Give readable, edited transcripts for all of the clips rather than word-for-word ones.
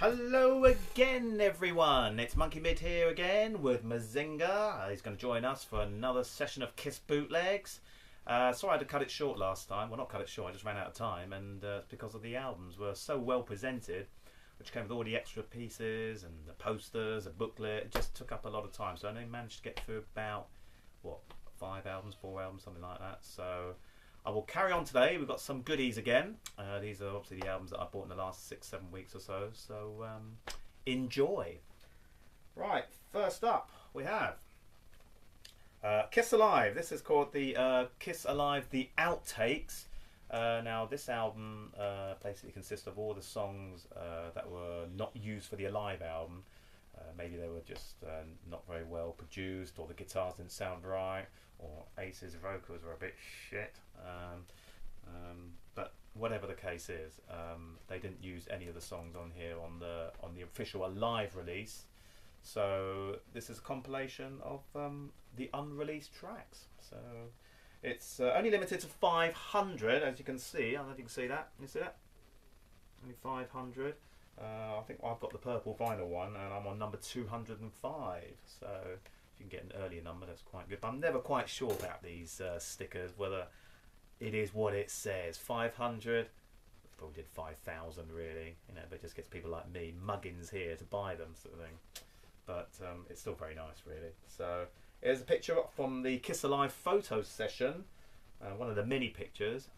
Hello again, everyone. It's Monkey Mid here again with Mazinga. He's going to join us for another session of Kiss bootlegs. Sorry I had to cut it short last time. Well, not cut it short, I just ran out of time, and it's because of the albums were so well presented, which came with all the extra pieces and the posters, a booklet. It just took up a lot of time, so I only managed to get through about, what, 5 albums, 4 albums, something like that. So I will carry on today. We've got some goodies again. These are obviously the albums that I bought in the last 6-7 weeks or so. So enjoy. Right, first up we have Kiss Alive. This is called the Kiss Alive The Outtakes. Now this album basically consists of all the songs that were not used for the Alive album. Maybe they were just not very well produced, or the guitars didn't sound right, or Ace's vocals were a bit shit. But whatever the case is, they didn't use any of the songs on here on the official Alive release. So this is a compilation of the unreleased tracks. So it's only limited to 500, as you can see. I don't know if you can see that. Can you see that? Only 500. I think I've got the purple vinyl one, and I'm on number 205. So if you can get an earlier number, that's quite good. But I'm never quite sure about these stickers, whether it is what it says. 500. Probably did 5,000 really. You know, but it just gets people like me, muggins here, to buy them, sort of thing. But it's still very nice, really. So here's a picture from the Kiss Alive photo session. One of the mini pictures.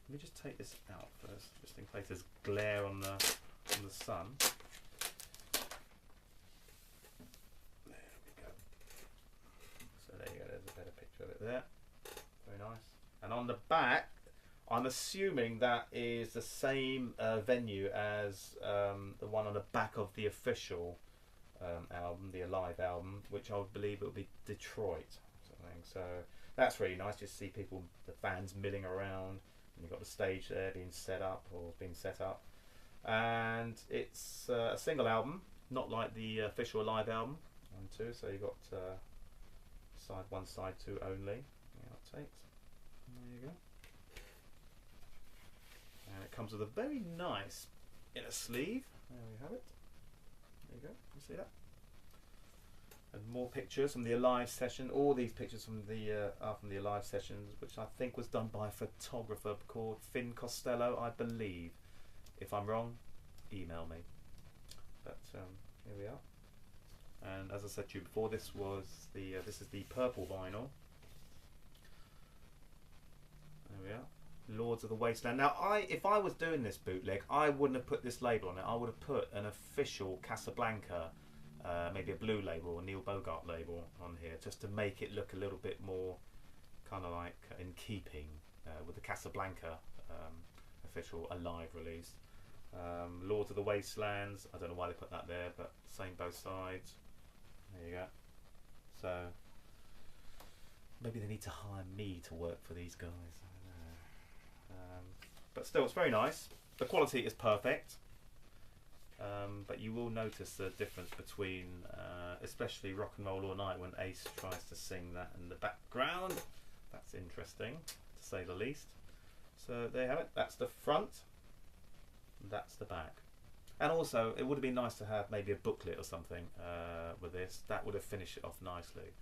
Let me just take this out first, just in case there's glare on the sun. There we go. So there you go, there's a better picture of it there. Very nice. And on the back, I'm assuming that is the same venue as the one on the back of the official album, the Alive album, which I would believe it would be Detroit. So that's really nice, just to see people, the fans milling around. You've got the stage there being set up, or being set up, and it's a single album, not like the official Live album. 1, 2. So you've got side 1, side 2 only. The outtakes. There you go. And it comes with a very nice inner sleeve. There we have it. There you go. You see that? And more pictures from the Alive session. All these pictures from the are from the Alive sessions, which I think was done by a photographer called Finn Costello, I believe. If I'm wrong, email me. But here we are. And as I said to you before, this was the this is the purple vinyl. There we are. Lords of the Wasteland. Now, if I was doing this bootleg, I wouldn't have put this label on it. I would have put an official Casablanca. Maybe a blue label or Neil Bogart label on here, just to make it look a little bit more kind of like in keeping with the Casablanca official Alive release. Lords of the Wastelands, I don't know why they put that there, but same both sides. There you go. So maybe they need to hire me to work for these guys. I don't know. But still, it's very nice. The quality is perfect. But you will notice the difference between, especially Rock and Roll All Night, when Ace tries to sing that in the background. That's interesting, to say the least. So there you have it. That's the front. That's the back. And also, it would have been nice to have maybe a booklet or something with this. That would have finished it off nicely.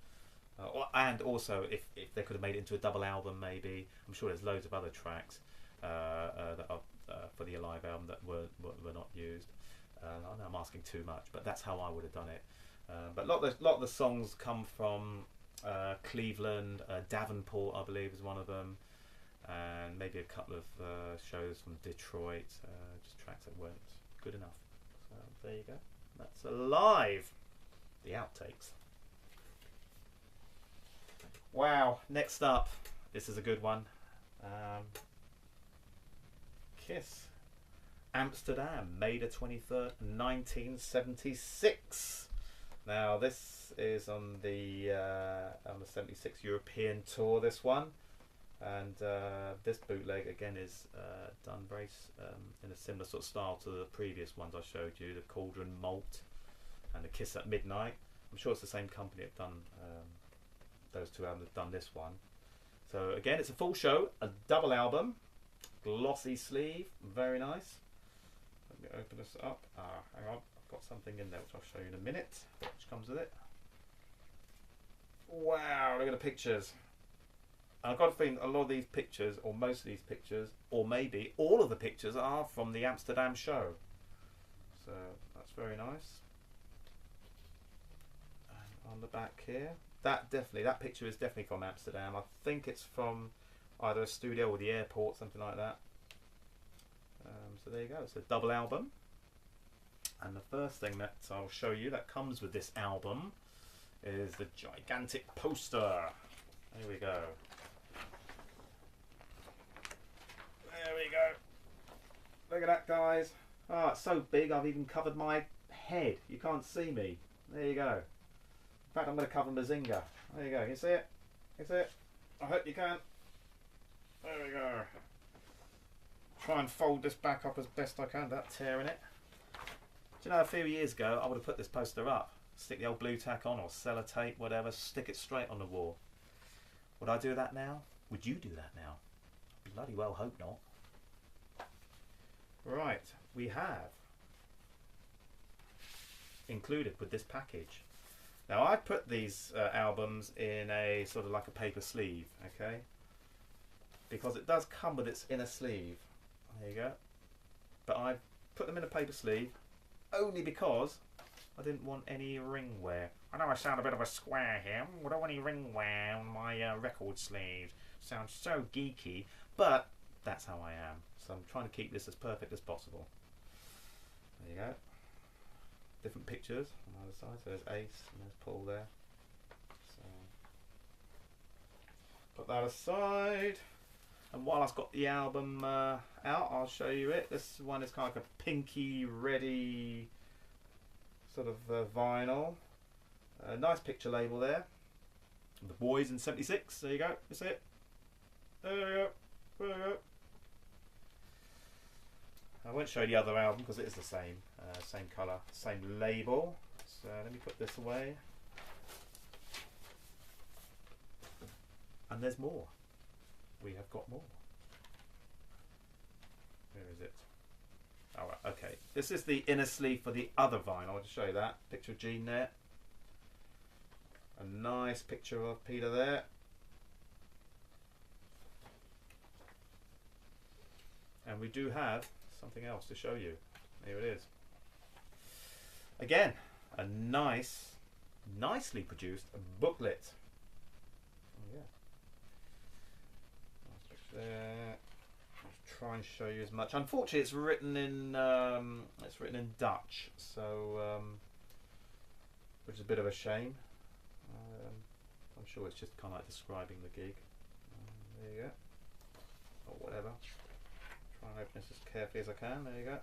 And also, if they could have made it into a double album, maybe. I'm sure there's loads of other tracks that are for the Alive album that were not used. I know I'm asking too much, but that's how I would have done it. But a lot of the songs come from Cleveland, Davenport, I believe, is one of them, and maybe a couple of shows from Detroit, just tracks that weren't good enough. So there you go. That's Alive, the outtakes. Wow. Next up, this is a good one. Kiss. Amsterdam, May the 23rd, 1976. Now this is on the 76 European tour, this one, and this bootleg again is done very in a similar sort of style to the previous ones I showed you, the Cauldron Malt and the Kiss at Midnight. I'm sure it's the same company that have done those two albums, have done this one. So again, it's a full show, a double album, glossy sleeve, very nice. Let me open this up. Hang on, I've got something in there which I'll show you in a minute, which comes with it. Wow, look at the pictures. And I've got a feeling a lot of these pictures, or most of these pictures, or maybe all of the pictures are from the Amsterdam show. So that's very nice. And on the back here, that picture is definitely from Amsterdam. I think it's from either a studio or the airport, something like that. So there you go, it's a double album. And the first thing that I'll show you that comes with this album is the gigantic poster. There we go. There we go. Look at that, guys. Oh, it's so big I've even covered my head. You can't see me. There you go. In fact, I'm going to cover Mazinga. There you go. Can you see it? Can you see it? I hope you can. There we go. Try and fold this back up as best I can without tearing it. Do you know, a few years ago I would have put this poster up, stick the old blue tack on or sellotape, whatever, stick it straight on the wall. Would I do that now? Would you do that now? Bloody well hope not. Right, we have included with this package. Now I put these albums in a sort of like a paper sleeve, okay? Because it does come with its inner sleeve. There you go. But I put them in a paper sleeve only because I didn't want any ring wear. I know I sound a bit of a square here. I don't want any ring wear on my record sleeves. Sounds so geeky, but that's how I am. So I'm trying to keep this as perfect as possible. There you go. Different pictures on either side. So there's Ace and there's Paul there. So put that aside. And while I've got the album out, I'll show you it. This one is kind of like a pinky, reddy sort of vinyl. Nice picture label there. The Boys in '76. There you go. You see it? There we go. There we go. I won't show you the other album because it is the same colour, same label. So let me put this away. And there's more. We have got more. Where is it? Oh, right, okay. This is the inner sleeve for the other vinyl. I'll just show you that. Picture of Gene there. A nice picture of Peter there. And we do have something else to show you. Here it is. Again, a nicely produced booklet. Oh, yeah. There. Let's try and show you as much. Unfortunately, it's written in Dutch, so which is a bit of a shame. I'm sure it's just kind of like describing the gig. There you go, or whatever. Try and open this as carefully as I can. There you go.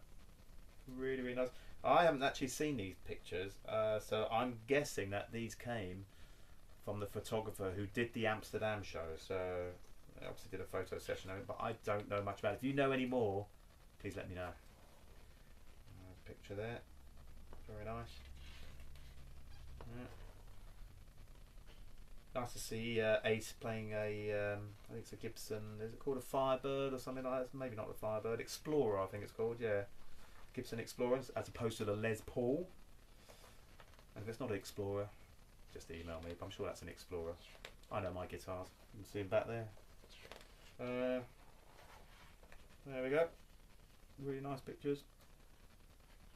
Really, really nice. I haven't actually seen these pictures, so I'm guessing that these came from the photographer who did the Amsterdam show. So I obviously did a photo session of it, but I don't know much about it. If you know any more, please let me know. Picture there. Very nice. Yeah. Nice to see Ace playing a, I think it's a Gibson, is it called a Firebird or something like that? Maybe not the Firebird, Explorer I think it's called, yeah. Gibson Explorer as opposed to the Les Paul. And if it's not an Explorer, just email me, but I'm sure that's an Explorer. I know my guitars. You can see them back there. There we go. Really nice pictures.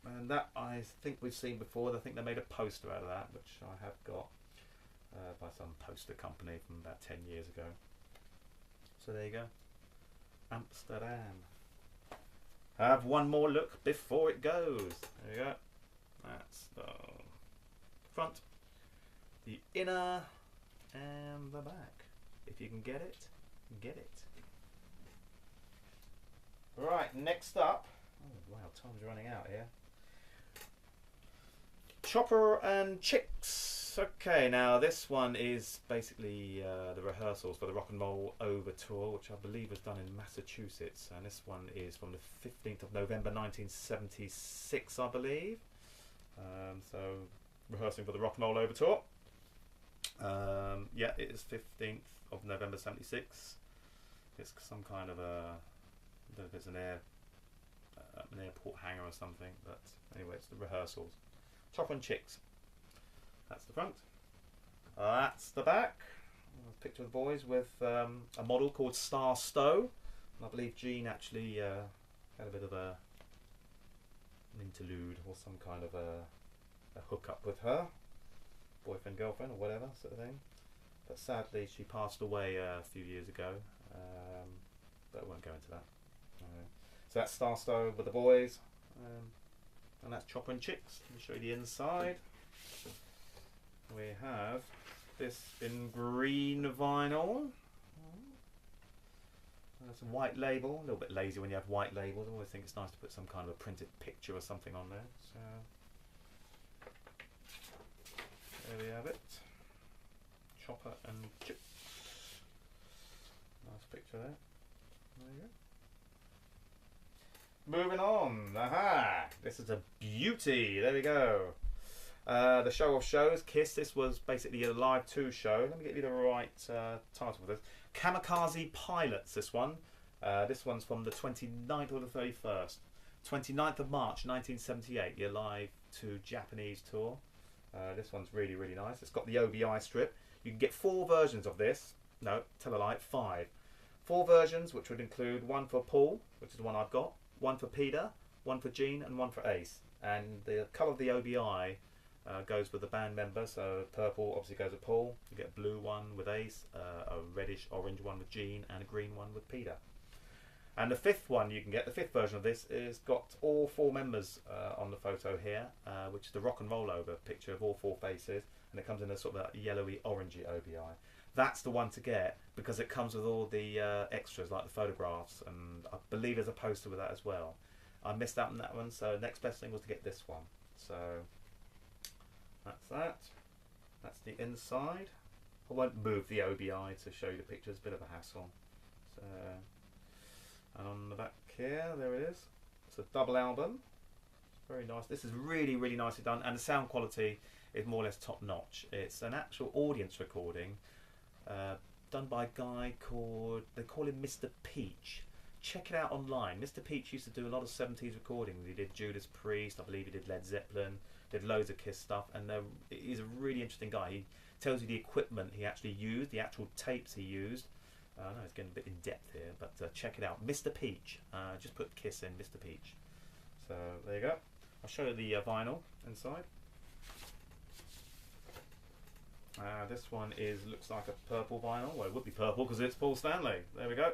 And that I think we've seen before. I think they made a poster out of that, which I have got by some poster company from about 10 years ago. So there you go. Amsterdam. Have one more look before it goes. There you go. That's the front, the inner, and the back. If you can get it, get it. Right, next up. Oh wow, time's running out here. Chopper and Chicks. Okay, now this one is basically the rehearsals for the Rock and Roll Over tour, which I believe was done in Massachusetts, and this one is from the 15th of November 1976, I believe. So rehearsing for the Rock and Roll Over tour. Yeah, it is 15th of November 76. It's some kind of a, I don't know if it's an air an airport hangar or something. But anyway, it's the Rehearsals. Chopper and Chicks. That's the front. That's the back. A picture of the boys with a model called Star Stowe. And I believe Jean actually had a bit of an interlude or some kind of a hookup with her. Boyfriend, girlfriend or whatever sort of thing. But sadly she passed away a few years ago. But I won't go into that. So that's Star Stowe with the boys. And that's Chopper and Chicks. Let me show you the inside. We have this in green vinyl. That's a white label. A little bit lazy when you have white labels. I always think it's nice to put some kind of a printed picture or something on there. So there we have it. Chopper and Chicks. Nice picture there. There you go. Moving on. Aha! This is a beauty. There we go. The show of shows, Kiss. This was basically a live 2 show. Let me get you the right title for this. Kamikaze Pilots, this one. This one's from the 29th or the 31st. 29th of March 1978, your live 2 Japanese tour. This one's really, really nice. It's got the OBI strip. You can get 4 versions of this. No, tell a lie, 5. 4 versions, which would include one for Paul, which is the one I've got, one for Peter, one for Jean, and one for Ace. And the colour of the OBI goes with the band member. So purple obviously goes with Paul. You get a blue one with Ace, a reddish orange one with Jean, and a green one with Peter. And the 5th one you can get, the 5th version of this, is got all 4 members on the photo here, which is the rock and roll over picture of all 4 faces, and it comes in a sort of a yellowy orangey OBI. That's the one to get because it comes with all the extras like the photographs, and I believe there's a poster with that as well. I missed out on that one, so next best thing was to get this one. So that's that. That's the inside. I won't move the OBI to show you the pictures, a bit of a hassle. So, and on the back here, there it is. It's a double album. It's very nice. This is really, really nicely done, and the sound quality is more or less top notch. It's an actual audience recording done by a guy called, they call him Mr. Peach. Check it out online. Mr. Peach used to do a lot of 70s recordings. He did Judas Priest, I believe he did Led Zeppelin, did loads of Kiss stuff, and he's a really interesting guy. He tells you the equipment he actually used, the actual tapes he used. I know it's getting a bit in depth here, but check it out. Mr. Peach. Just put Kiss in, Mr. Peach. So there you go. I'll show you the vinyl inside. This one looks like a purple vinyl. Well, it would be purple because it's Paul Stanley. There we go.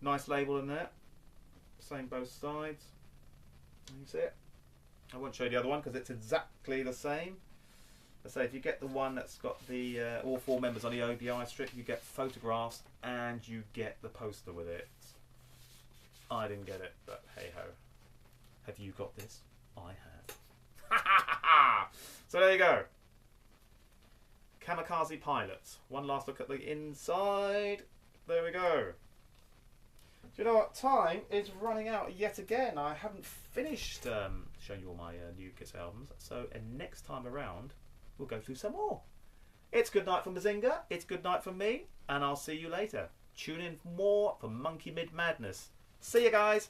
Nice label in there. Same both sides. You see it? I won't show you the other one because it's exactly the same. I say if you get the one that's got the all 4 members on the OBI strip, you get photographs and you get the poster with it. I didn't get it, but hey ho. Have you got this? I have. So there you go. Kamikaze Pilots. One last look at the inside. There we go. Do you know what? Time is running out yet again. I haven't finished showing you all my new Kiss albums. So next time around, we'll go through some more. It's good night from Bazinga. It's good night from me. And I'll see you later. Tune in for more for Monkey Mid Madness. See you guys.